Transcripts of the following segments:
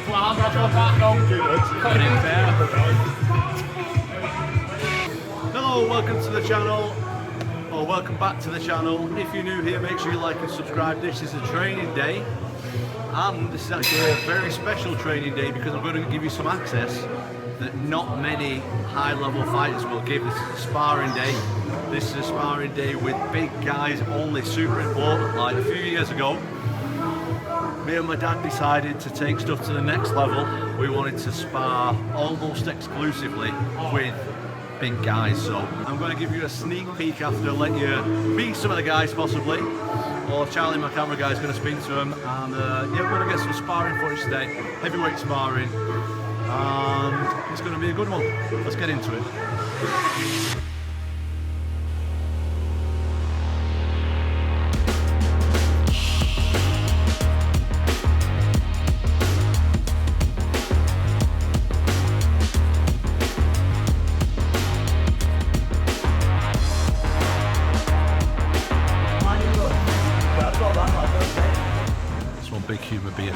Hello, welcome to the channel, or welcome back to the channel. If you're new here, make sure you like and subscribe. This is a training day, and this is actually a very special training day because I'm going to give you some access that not many high-level fighters will give. This is a sparring day. This is a sparring day with big guys only, super important. Like a few years ago, me and my dad decided to take stuff to the next level. We wanted to spar almost exclusively with big guys. So I'm going to give you a sneak peek after, let you meet some of the guys possibly, or Charlie, my camera guy, is going to speak to them. And yeah, we're going to get some sparring footage today, heavyweight sparring, and it's going to be a good one. Let's get into it. Big human being.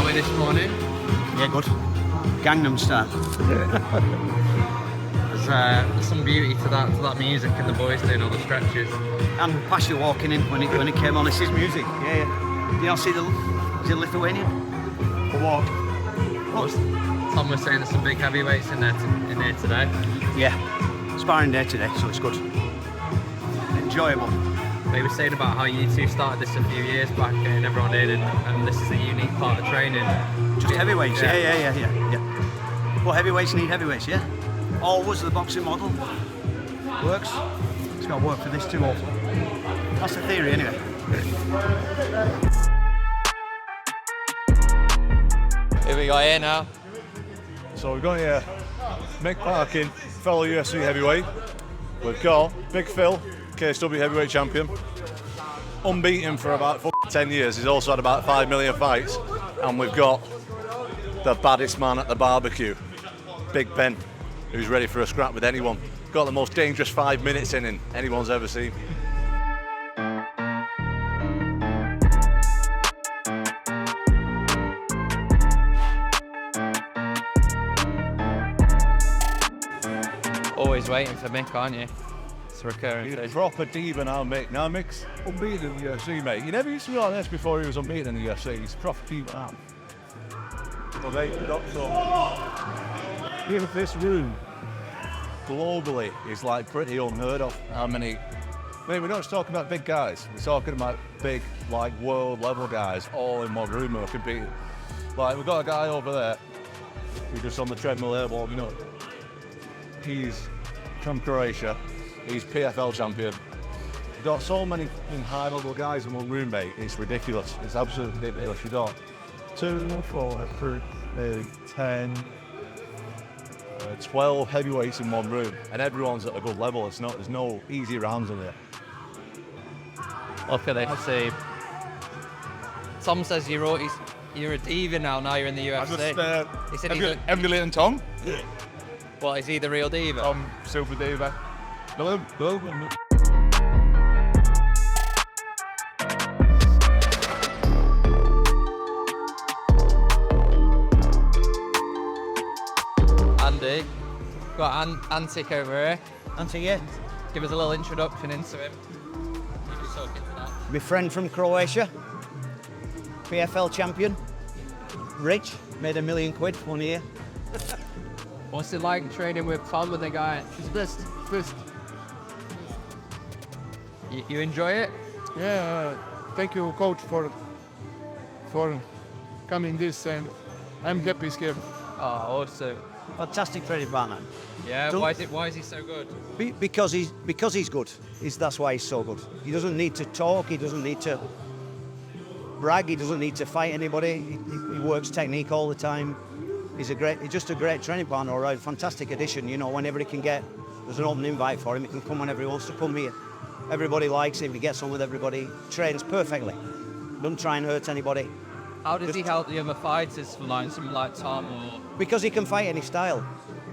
This morning? Yeah, good. Gangnam Style. There's some beauty to that music and the boys doing all the stretches. And Pasha walking in when it came on. This is music. Yeah. Do you not see the Lithuanian? For what? Tom was saying there's some big heavyweights in there today. Yeah. Sparring day today, so it's good. Enjoyable. They were saying about how you two started this a few years back and everyone did, and this is a unique part of the training. Just heavyweights, yeah. Well, heavyweights need heavyweights, yeah. Always the boxing model. Works. It's got to work for this too also. That's the theory anyway. Here we go here now. So we've got here Mick Parkin, fellow UFC heavyweight. We've got Big Phil, KSW heavyweight champion, unbeaten for about 10 years. He's also had about 5 million fights. And we've got the baddest man at the barbecue, Big Ben, who's ready for a scrap with anyone. Got the most dangerous 5 minutes in anyone's ever seen. Always waiting for Mick, aren't you? It's a recurring He's a thing. proper diva now, Mick. Now Mick's unbeaten in the UFC, mate. He never used to be like this before he was unbeaten in the UFC. He's a proper diva now. Well, they've got some. Even this room, globally, is like pretty unheard of. How many? I mean, we're not just talking about big guys. We're talking about big, like world level guys, all in one room who are competing. Like we've got a guy over there who's just on the treadmill there warming up. He's from Croatia. He's PFL champion. We've got so many high level guys in one room, mate. It's ridiculous. It's absolutely ridiculous. You've got 2, 4, 3, 10, 12 heavyweights in one room, and everyone's at a good level. There's no easy rounds in there. Look at this. Let's see. Tom says you're a diva now you're in the UFC. He said he's emulating Tom. What, is he the real diva? Tom, super diva. No. Andy, got Antic over here. Ante, yeah. Give us a little introduction into him. You just talk into that. My friend from Croatia, PFL champion, rich, made £1 million 1 year. What's it like training with Tom with the guy? It's best. You enjoy it? Yeah, thank you, coach, for come in this, and I'm happy he's here. Oh, awesome. Fantastic training partner. Yeah, Don't- why is he so good? Because he's good. That's why he's so good. He doesn't need to talk. He doesn't need to brag. He doesn't need to fight anybody. He works technique all the time. He's just a great training partner. All right, fantastic addition. You know, whenever he can get, there's an open invite for him. He can come whenever he wants to come here. Everybody likes him. He gets on with everybody. Trains perfectly. Doesn't try and hurt anybody. How does he help the other fighters, like someone like Tom or? Because he can fight any style.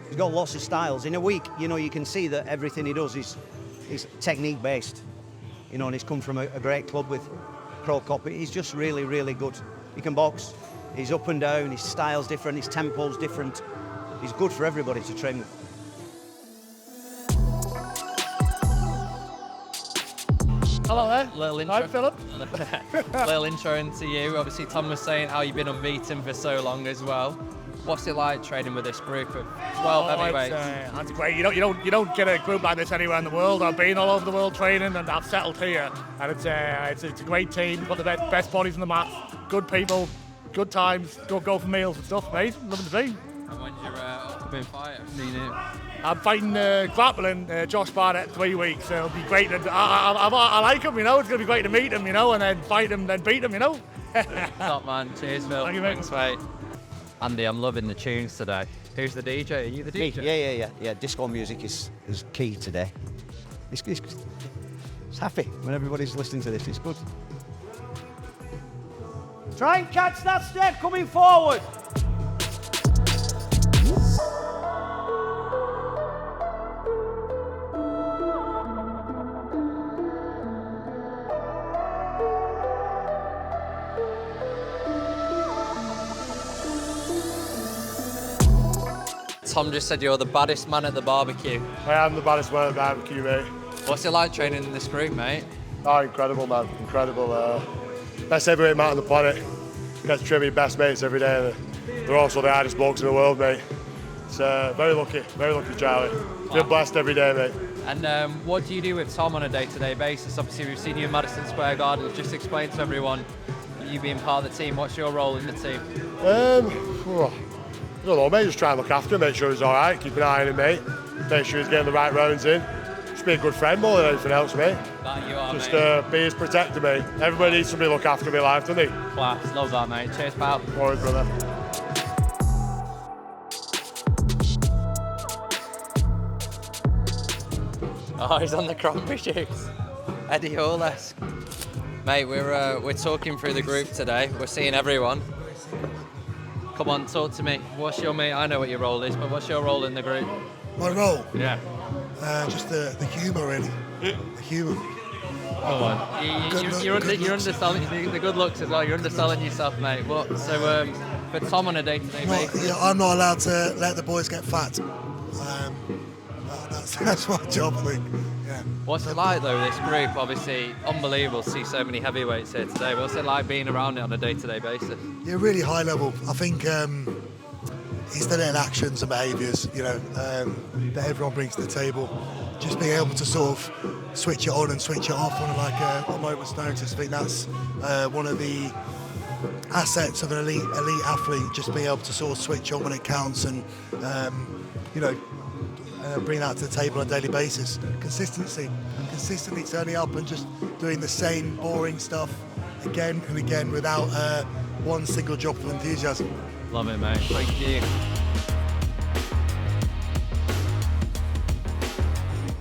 He's got lots of styles. In a week, you know, you can see that everything he does is technique based. You know, and he's come from a great club with pro copy. He's just really, really good. He can box. He's up and down. His style's different. His tempo's different. He's good for everybody to train with. Hello there. Little intro. Hi, Philip. Little intro into you. Obviously, Tom was saying how you've been unbeaten for so long as well. What's it like training with this group of 12 heavyweights? That's great. You don't get a group like this anywhere in the world. I've been all over the world training, and I've settled here. And it's a great team. We've got the best bodies on the mat. Good people, good times. Go for meals and stuff, mate. Loving the team. And when's your ultimate fight? I've seen it. I'm fighting grappling Josh Barnett 3 weeks, so it'll be great. I like him, you know. It's going to be great to meet him, you know, and then fight him, then beat him, you know. Top man. Cheers, Phil. Thank you, mate. Thanks, mate. Andy, I'm loving the tunes today. Who's the DJ? Are you the DJ? Yeah. Disco music is key today. It's happy when everybody's listening to this. It's good. Try and catch that step coming forward. Tom just said you're the baddest man at the barbecue. I am the baddest man at the barbecue, mate. What's it like training in this group, mate? Oh, incredible, man. Incredible. Best heavyweight man on the planet. Get to train with your best mates every day. They're also the hardest blokes in the world, mate. It's very lucky, Charlie. Feel blessed every day, mate. And what do you do with Tom on a day-to-day basis? Obviously, we've seen you in Madison Square Garden. Just explain to everyone, you being part of the team, what's your role in the team? I don't know, mate. Just try and look after him, make sure he's all right. Keep an eye on him, mate. Make sure he's getting the right rounds in. Just be a good friend more than anything else, mate. That you are, Just mate. be his protector, mate. Everybody needs somebody to look after me in life, doesn't he? Class, love that, mate. Cheers, pal. All right, brother. Oh, he's on the cranberry juice. Eddie Hall-esque. Mate, we're talking through the group today. We're seeing everyone. Come on, talk to me. What's your mate? I know what your role is, but what's your role in the group? My role? Yeah. Just the humour, really. The humour. Come on. You're underselling the good looks as well. You're underselling yourself, mate. So for Tom on a day-to-day basis. Yeah, I'm not allowed to let the boys get fat. That's my job, I think. Yeah. What's it like though, this group? Obviously, unbelievable to see so many heavyweights here today. What's it like being around it on a day-to-day basis? Yeah, really high level. I think it's the little actions and behaviours, you know, that everyone brings to the table. Just being able to sort of switch it on and switch it off on like a moment's notice. I think that's one of the assets of an elite athlete. Just being able to sort of switch on when it counts and, you know, bring that to the table on a daily basis. Consistently turning up and just doing the same boring stuff again and again without one single drop of enthusiasm. Love it, mate. Thank you.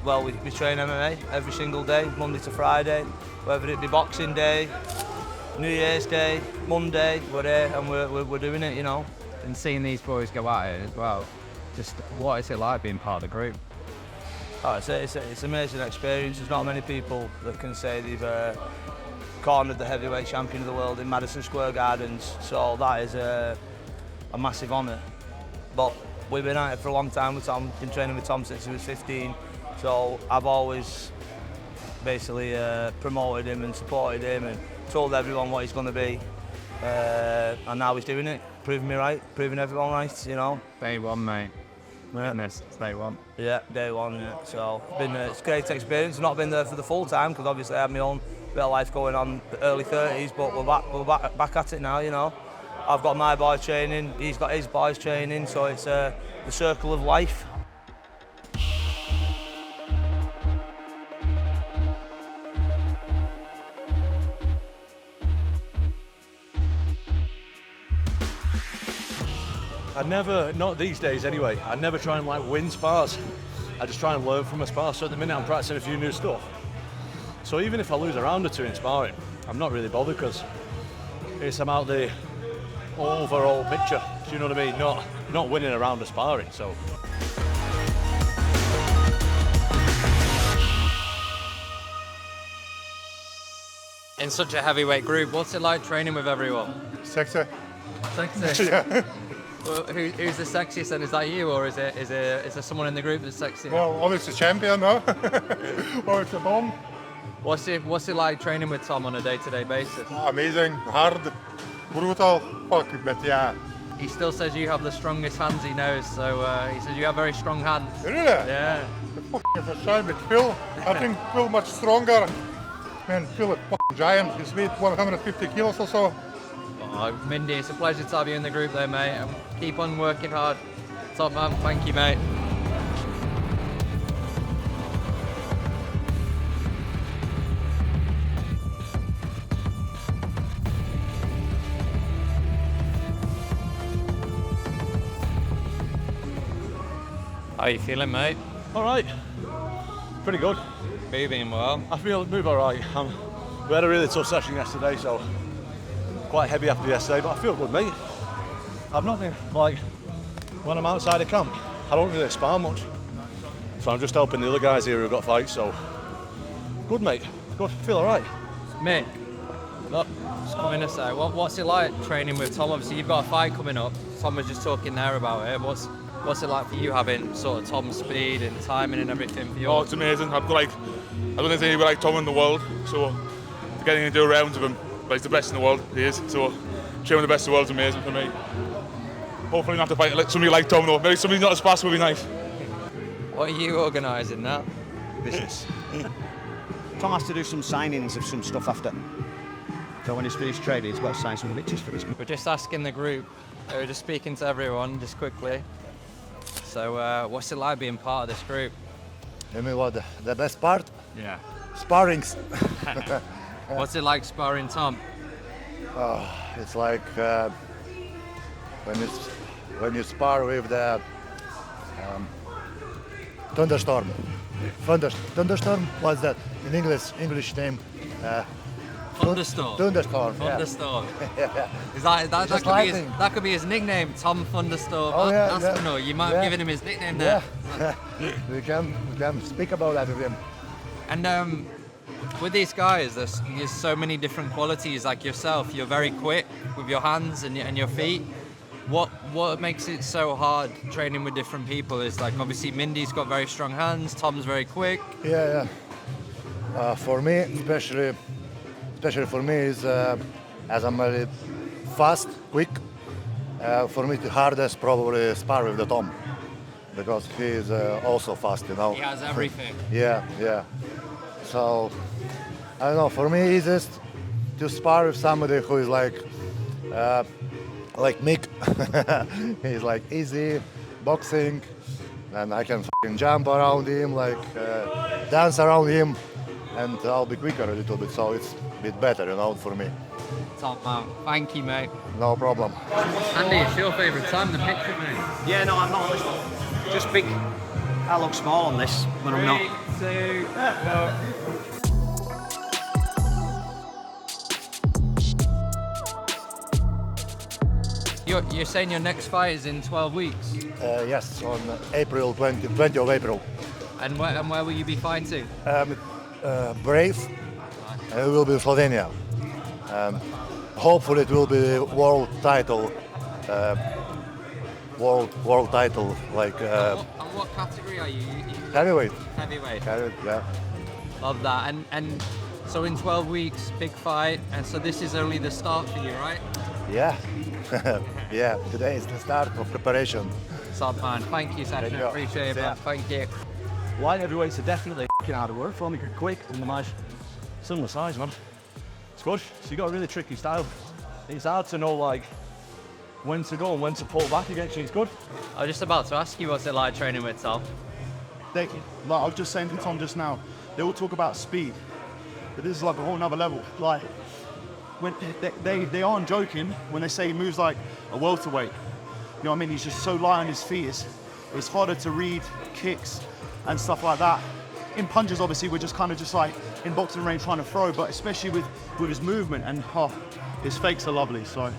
Well, we train MMA every single day, Monday to Friday, whether it be Boxing Day, New Year's Day, Monday, we're here and we're doing it, you know. And seeing these boys go at it as well, just what is it like being part of the group? Oh, it's an amazing experience. There's not many people that can say they've cornered the heavyweight champion of the world in Madison Square Gardens, so that is a massive honour. But we've been at it for a long time with Tom, been training with Tom since he was 15, so I've always basically promoted him and supported him and told everyone what he's going to be, and now he's doing it, proving me right, proving everyone right, you know. Day one, mate. Yeah. It's day one. Yeah, day one, yeah. So it's a great experience. Not been there for the full time because obviously I had my own bit of life going on, the early 30s, but we're back at it now, you know. I've got my boy training, he's got his boys training, so it's the circle of life. I never, not these days anyway, I never try and like win spars. I just try and learn from a spar. So at the minute I'm practicing a few new stuff. So even if I lose a round or two in sparring, I'm not really bothered because it's about the overall picture. Do you know what I mean? Not winning a round of sparring. So. In such a heavyweight group, what's it like training with everyone? Sexy. Sexy. Yeah. Well, who's the sexiest then? Is that you, or is there someone in the group that's sexy? Well, obviously champion, no? Or it's a bomb. What's it like training with Tom on a day-to-day basis? Amazing, hard, brutal. Fuck, but yeah. He still says you have the strongest hands he knows, so he says you have very strong hands. Really? Yeah. Fuck, it's a shame, but Phil, I think Phil much stronger. Man, Phil is fucking giant. He's weighed 150 kilos or so. Oh, Mindy, it's a pleasure to have you in the group there, mate. Keep on working hard. Top man, thank you, mate. How you feeling, mate? All right. Pretty good. Moving well. I move all right. We had a really tough session yesterday, so quite heavy after yesterday, but I feel good, mate. I've not been, like, when I'm outside of camp, I don't really spar much. So I'm just helping the other guys here who've got fights, so good, mate. Good, feel all right. Mick, look, just come in a sec. What's it like training with Tom? Obviously, you've got a fight coming up. Tom was just talking there about it. What's it like for you having sort of Tom's speed and timing and everything for you? Oh, it's amazing. I don't think there's anybody like Tom in the world, so getting to do rounds with him, but he's the best in the world, he is, so showing the best in the world is amazing for me. Hopefully not to fight somebody like Tom though, maybe somebody not as fast would be nice. What are you organising now? Business. Tom has to do some signings of some stuff after. So when he's finished trading, he's got to sign some bitches for his. We're just asking the group, we're just speaking to everyone, just quickly. So what's it like being part of this group? You mean what, the best part? Yeah. Sparrings. What's it like sparring Tom? It's like when you spar with the thunderstorm. Thunderstorm? What's that? In English name? Thunderstorm. Thunderstorm. Thunderstorm. Yeah. Is that lightning. that could be his nickname, Tom Thunderstorm. Oh, yeah, Aspinall. You might have given him his nickname there. Yeah. we can speak about that with him. And with these guys, there's so many different qualities. Like yourself, you're very quick with your hands and your feet. What makes it so hard training with different people is like obviously Mindy's got very strong hands, Tom's very quick. Yeah. For me, especially for me, is as I'm very fast, quick. For me, the hardest probably spar with the Tom, because he is also fast, you know. He has everything. Yeah. So I don't know. For me, easiest to spar with somebody who is like Mick. He's like easy boxing, and I can fucking jump around him, like dance around him, and I'll be quicker a little bit. So it's a bit better, you know, for me. Top man. Thank you, mate. No problem. Andy, it's your favourite time, the picture, mate. Yeah, no, I'm not on this one. Just big. I look small on this when I'm not. 3, 2, 1. You're saying your next fight is in 12 weeks? Yes, on April 20 of April. And where will you be fighting? Brave. It will be Slovenia. Hopefully, it will be world title. World title, like And what category are you? heavyweight. Heavyweight. Yeah. Love that. And so in 12 weeks, big fight. And so this is only the start for you, right? Yeah. Yeah. Today is the start of preparation. Top man. Thank you, Sasha. Thank you. Appreciate it, See ya. man. Thank you. Light heavyweights are definitely hard to work for me, quick and the match. Similar size, man. It's good. So you got a really tricky style. It's hard to know like when to go and when to pull back against you. It's good. I was just about to ask you, what's it like training with Tom? Like I was just saying to Tom just now, they all talk about speed, but this is like a whole nother level. Like when they aren't joking when they say he moves like a welterweight. You know what I mean? He's just so light on his feet. It's harder to read kicks and stuff like that. In punches, obviously, we're just kind of just like in boxing range trying to throw, but especially with his movement and his fakes are lovely. So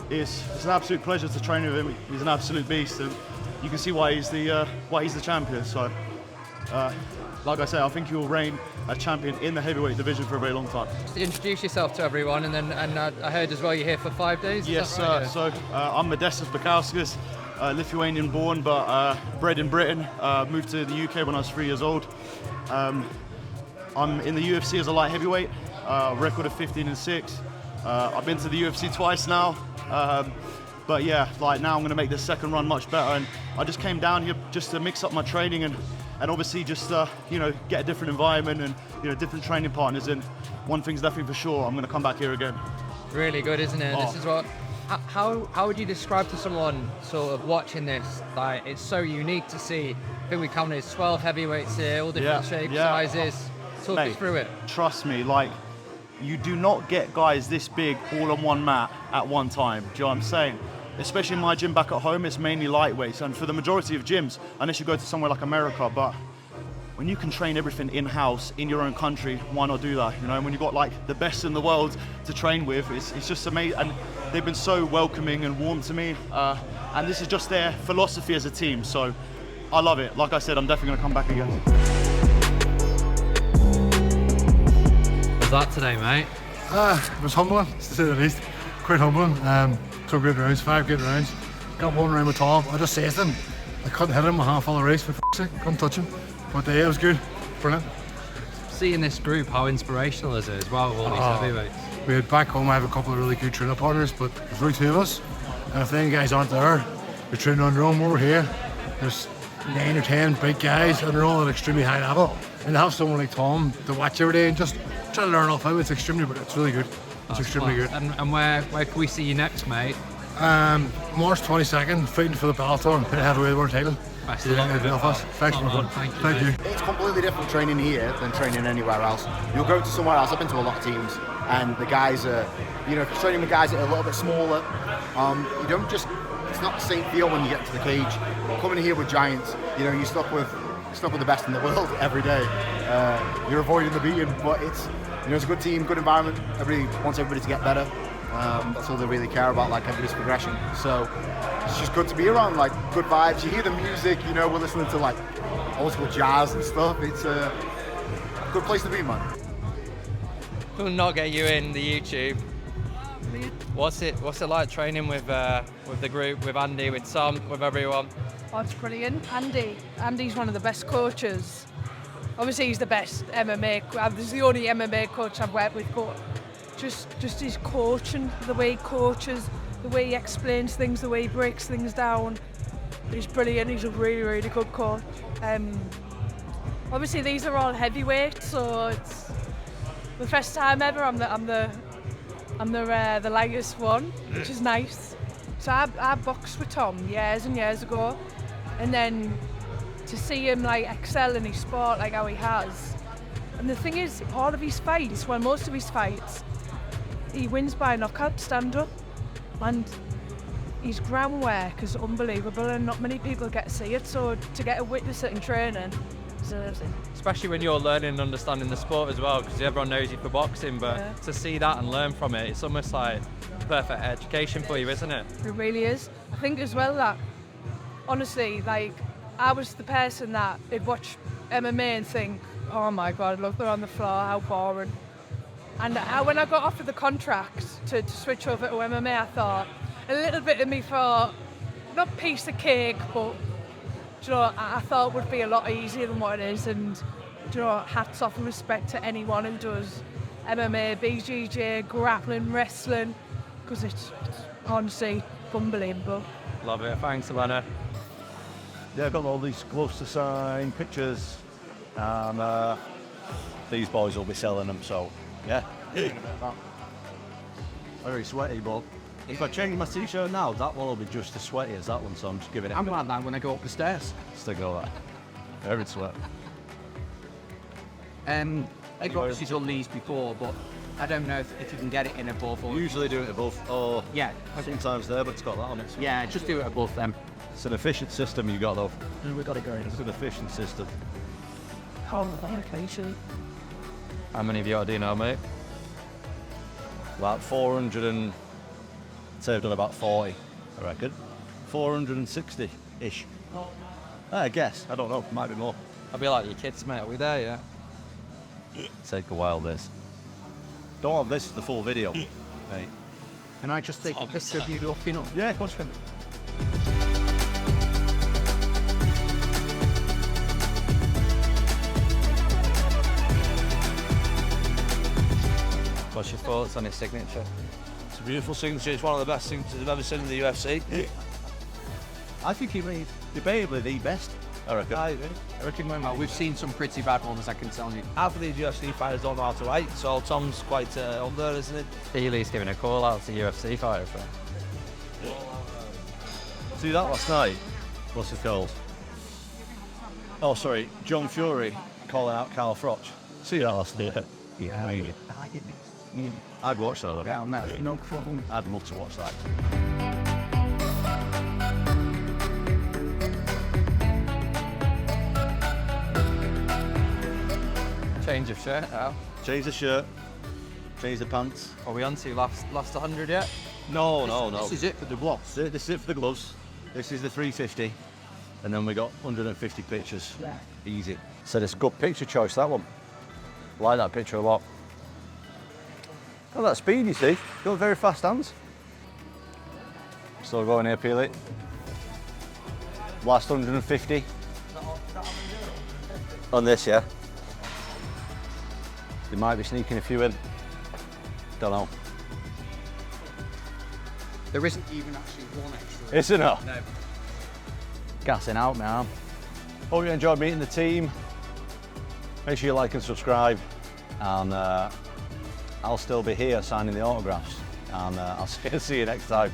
it's an absolute pleasure to train with him. He's an absolute beast, and you can see why he's the champion. So, like I say, I think he will reign as champion in the heavyweight division for a very long time. Just introduce yourself to everyone, and I heard as well you're here for 5 days. Yes, sir. So I'm Modestas Bakauskas, Lithuanian born, but bred in Britain. Moved to the UK when I was 3 years old. I'm in the UFC as a light heavyweight, record of 15-6. I've been to the UFC twice now. But yeah, like now I'm going to make this second run much better, and I just came down here just to mix up my training and obviously just get a different environment and different training partners. And one thing's definitely for sure, I'm going to come back here again. Really good, isn't it? This is what. How would you describe to someone sort of watching this? Like, it's so unique to see. I think we counted 12 heavyweights here, all different shapes, sizes. Talk us through it. Trust me, like, you do not get guys this big all on one mat at one time. Do you know what I'm saying? Especially in my gym back at home, it's mainly lightweights. And for the majority of gyms, unless you go to somewhere like America, but when you can train everything in-house, in your own country, why not do that? You know, and when you've got like the best in the world to train with, it's just amazing. And they've been so welcoming and warm to me. And this is just their philosophy as a team. So I love it. Like I said, I'm definitely gonna come back again. What's that today, mate? It was humbling, to say the least. Quite humbling. 2 good rounds, 5 good rounds. Got one round with Tom. I just said to him, I couldn't hit him a half of the race for f***'s sake. Couldn't touch him. But yeah, it was good. Brilliant. Seeing this group, how inspirational is it as well with all these heavyweights? We had back home, I have a couple of really good training partners, but there's really 2 of us. And if them guys aren't there, you're training on your own. Over here, there's 9 or 10 big guys, and they're all at an extremely high level. And to have someone like Tom to watch every day and just try to learn off him, it's really good. It's extremely good. And where can we see you next, mate? March 22nd, fighting for the Bellator and heavyweight world title. Best of luck. Belfast. Thanks, Thank you. It's completely different training here than training anywhere else. You'll go to somewhere else. I've been to a lot of teams, and the guys are, if you're training with guys that are a little bit smaller, you don't just. It's not the same feel when you get to the cage. Coming here with giants, you're stuck with the best in the world every day. You're avoiding the beating, but it's a good team, good environment. Everybody wants everybody to get better. That's all they really care about, like everybody's progression. So it's just good to be around, like good vibes. You hear the music, we're listening to like old school jazz and stuff. It's a good place to be, man. We'll not get you in the YouTube. What's it like training with the group, with Andy, with Tom, with everyone? Oh, it's brilliant. Andy's one of the best coaches. Obviously, he's the best MMA. He's the only MMA coach I've worked with. Just his coaching, the way he coaches, the way he explains things, the way he breaks things down. He's brilliant. He's a really, really good coach. Obviously, these are all heavyweights, so it's the first time ever. I'm the lightest one, which is nice. So I boxed with Tom years and years ago, and then to see him like excel in his sport like how he has. And the thing is, all of his fights, well, most of his fights, he wins by knockout, stand up, and his groundwork is unbelievable, and not many people get to see it. So to get to witness it in training, is amazing. Especially when you're learning and understanding the sport as well, because everyone knows you for boxing, but to see that and learn from it, it's almost like perfect education for you, isn't it? It really is. I think as well that, honestly, like, I was the person that would watch MMA and think, oh my God, look, they're on the floor, how boring. And when I got offered the contract to switch over to MMA, I thought, a little bit of me thought, not piece of cake, but I thought it would be a lot easier than what it is. And hats off and respect to anyone who does MMA, BJJ, grappling, wrestling, because it's honestly unbelievable. Love it. Thanks, Elena. Yeah, I've got all these gloves to sign, pictures, and these boys will be selling them, so yeah. Very sweaty, but If I change my t-shirt now, that one will be just as sweaty as that one, so I'm just giving it. I'm like that when I go up the stairs. Stick it all that. Every sweat. I've obviously done these before, but I don't know if you can get it in above or... Usually do it above. Oh, yeah. Sometimes there, but it's got that on it. Yeah, just do it above them. It's an efficient system you got though. We've got it going. It's an efficient system. Oh, okay. How many have you got to do now, mate? About 400 and... say I've done about 40, I reckon. 460-ish. I guess. I don't know. Might be more. I'll be like your kids, mate. Are we there yet? Take a while, this. Don't have this as the full video. Mate. Can I just take a picture of you looking up? Yeah, of course you can. What's your thoughts on his signature? It's a beautiful signature. It's one of the best signatures I've ever seen in the UFC. I think he made debatably the best. I reckon. I reckon We've seen some pretty bad ones, I can tell you. half of these UFC fighters don't know how to fight, so Tom's quite up there, isn't he? Healy's giving a call out to UFC fighter for. See that last night? What's it called? Oh, sorry, John Fury calling out Carl Froch. See that last night? Yeah. I'd watch that. Yeah, no problem. I'd love to watch that. Change of shirt now. Change the shirt. Change the pants. Are we on to last 100 yet? No. This is it for the blocks. This is it for the gloves. This is the 350. And then we got 150 pictures. Yeah. Easy. So it's a good picture choice, that one. I like that picture a lot. Oh, that speed, you see. Got very fast hands. Still going here, Peely. Last 150. On this, yeah. They might be sneaking a few in. Don't know. There isn't even actually one extra. Is it not? No. Gassing out, man. Hope you enjoyed meeting the team. Make sure you like and subscribe. And I'll still be here signing the autographs. And I'll see you next time.